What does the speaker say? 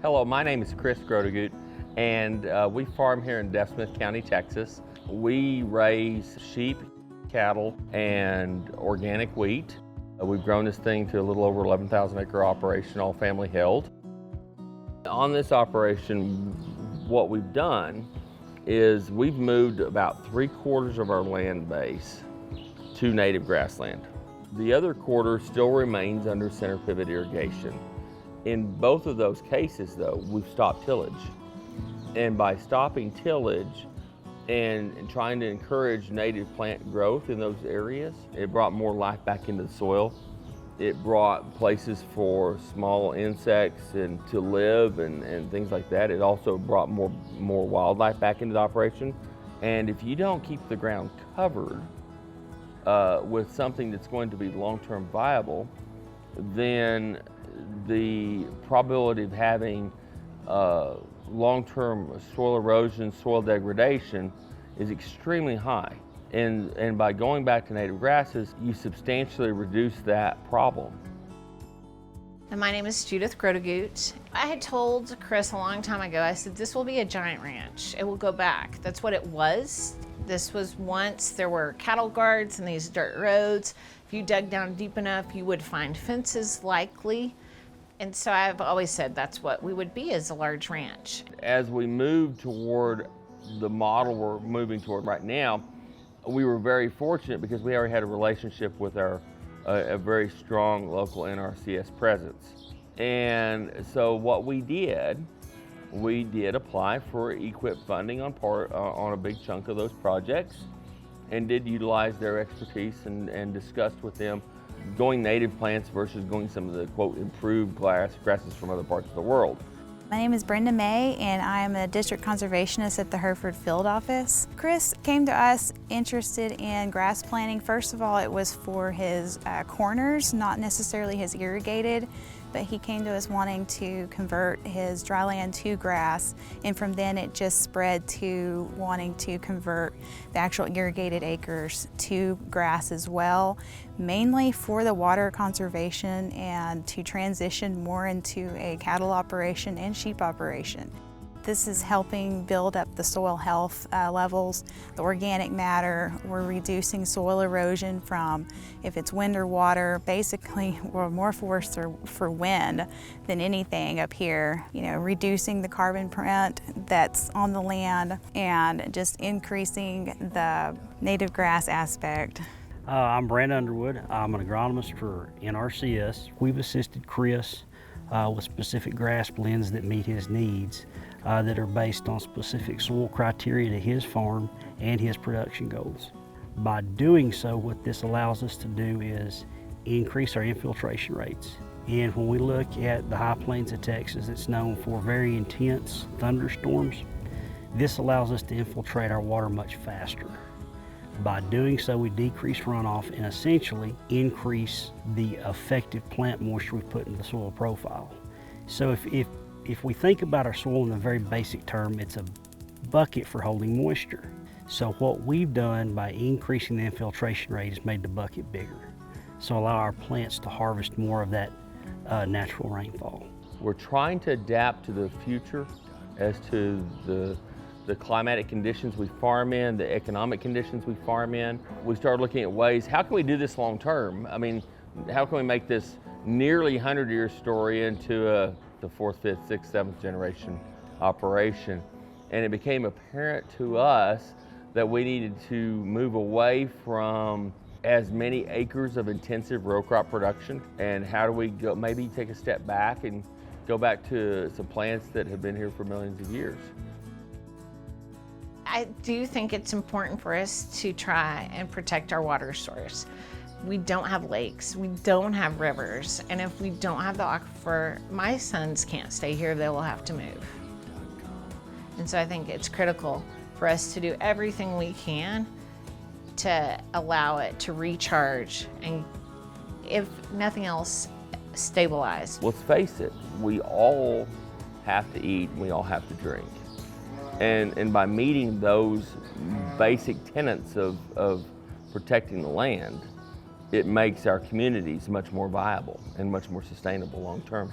Hello, my name is Chris Grotegut, and we farm here in Deaf Smith County, Texas. We raise sheep, cattle, and organic wheat. We've grown this thing to a little over 11,000 acre operation, all family held. On this operation, what we've done is we've moved about 3/4 of our land base to native grassland. The other quarter still remains under center pivot irrigation. In both of those cases, though, we've stopped tillage. And by stopping tillage and trying to encourage native plant growth in those areas, it brought more life back into the soil. It brought places for small insects and to live and things like that. It also brought more wildlife back into the operation. And if you don't keep the ground covered with something that's going to be long-term viable, then the probability of having long-term soil erosion, soil degradation is extremely high. And by going back to native grasses, you substantially reduce that problem. And my name is Judith Grotegut. I had told Chris a long time ago, I said, this will be a giant ranch. It will go back. That's what it was. This was once, there were cattle guards and these dirt roads. If you dug down deep enough, you would find fences likely. And so I've always said that's what we would be as a large ranch. As we move toward the model we're moving toward right now, we were very fortunate because we already had a relationship with a very strong local NRCS presence. And so what we did apply for EQIP funding on a big chunk of those projects, and did utilize their expertise and discussed with them going native plants versus going some of the, quote, improved grasses from other parts of the world. My name is Brenda May, and I am a district conservationist at the Hereford Field Office. Chris came to us interested in grass planting. First of all, it was for his corners, not necessarily his irrigated, but he came to us wanting to convert his dry land to grass, and from then it just spread to wanting to convert the actual irrigated acres to grass as well, mainly for the water conservation and to transition more into a cattle operation and sheep operation. This is helping build up the soil health levels, the organic matter. We're reducing soil erosion from, if it's wind or water, basically we're more forced for wind than anything up here. You know, reducing the carbon print that's on the land and just increasing the native grass aspect. I'm Brad Underwood. I'm an agronomist for NRCS. We've assisted Chris with specific grass blends that meet his needs. That are based on specific soil criteria to his farm and his production goals. By doing so, what this allows us to do is increase our infiltration rates. And when we look at the high plains of Texas, it's known for very intense thunderstorms. This allows us to infiltrate our water much faster. By doing so, we decrease runoff and essentially increase the effective plant moisture we put in the soil profile. So if we think about our soil in a very basic term, it's a bucket for holding moisture. So what we've done by increasing the infiltration rate is made the bucket bigger. So allow our plants to harvest more of that natural rainfall. We're trying to adapt to the future as to the climatic conditions we farm in, the economic conditions we farm in. We started looking at ways, how can we do this long term? I mean, how can we make this nearly 100-year story into the 4th, 5th, 6th, 7th generation operation? And it became apparent to us that we needed to move away from as many acres of intensive row crop production, and how do we go, maybe take a step back and go back to some plants that have been here for millions of years. I do think it's important for us to try and protect our water source. We don't have lakes, we don't have rivers, and if we don't have the aquifer, my sons can't stay here, they will have to move. And so I think it's critical for us to do everything we can to allow it to recharge and, if nothing else, stabilize. Let's face it, we all have to eat, we all have to drink. And by meeting those basic tenets of protecting the land, it makes our communities much more viable and much more sustainable long term.